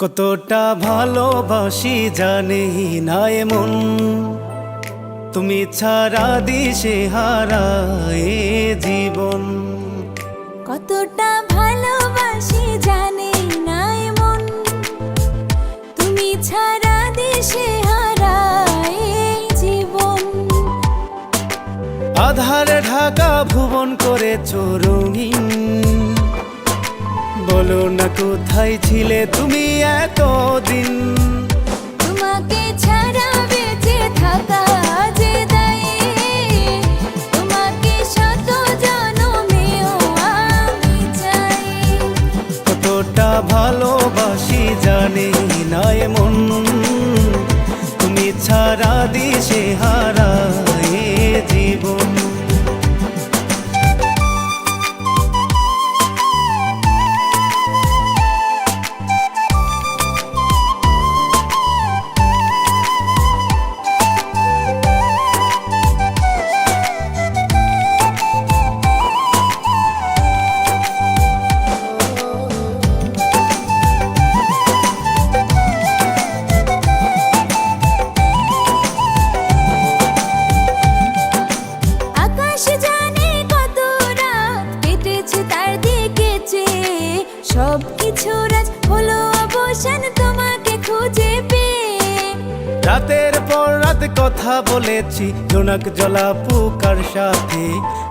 কতটা ভালোবাসি জানি না এমন, তুমি ছাড়া দিশে হারায় জীবন। কতটা ভালোবাসি জানি না এমন, তুমি ছাড়া দিশে হারায় জীবন। আধারে ঢাকা ভুবন করেছ রঙিন, বলো না কোথায় ছিলে তুমি এতদিন। তোমাকে ছাড়া বেঁচে থাকা যে দায়ে, তোমাকে শত জনমেও আমি চাই। কতটা ভালোবাসি জানি না এমন, তুমি ছাড়া দিশে হারায় জীবন। সবকিছু রাজ হলো অবসান তোমাকে খুঁজে পেয়ে। রাতের পর রাত কথা বলেছি জোনাক জলা পোকার সাথে,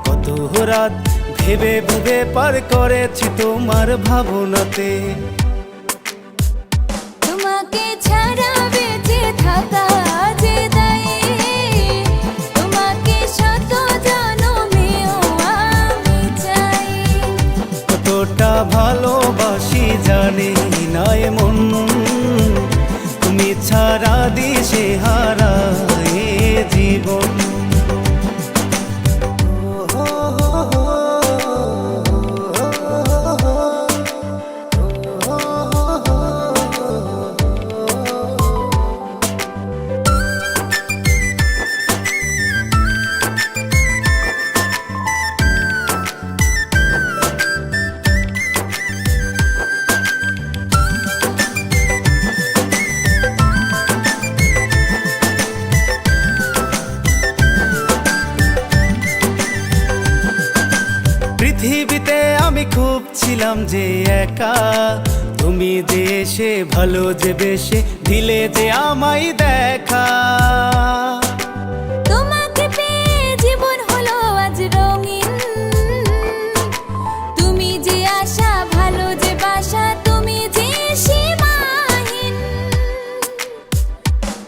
কত রাত ভেবে ভেবে পার করেছি তোমার ভাবনাতে। তোমাকে ছাড়া বেঁচে থাকা যে দায়ে, তোমাকে শত জনমেও আমি চাই। কতটা ভালোবাসি জানি না এমন, তুমি ছাড়া দিশে হারায় জীবন। পৃথিবীতে আমি খুব ছিলাম যে একা, তুমি যে এসে ভালো যে বেশে দিলে যে আমায় দেখা। তোমাকে পেয়ে জীবন হলো আজ রঙিন, তুমি যে আশা ভালো যে বাসা, তুমি যে সীমাহীন।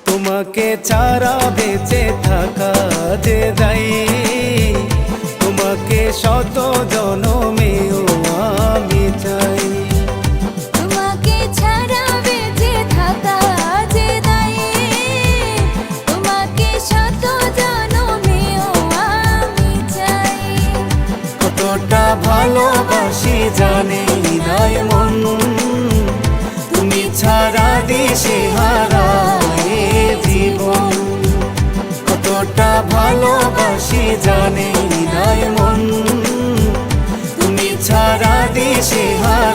তোমাকে ছাড়া বেঁচে থাকা যে যাই, তোমাকে শত জনমেও আমি চাই। তোমাকে ছাড়া বেঁচে থাকা যে দায়ে, তোমাকে শত জনমেও আমি চাই। কতটা ভালোবাসি জানি না এমন, তুমি ছাড়া দিশে হারায় জীবন। কতটা ভালোবাসি জানি না এমন, তুমি ছাড়া দিশে হারায়।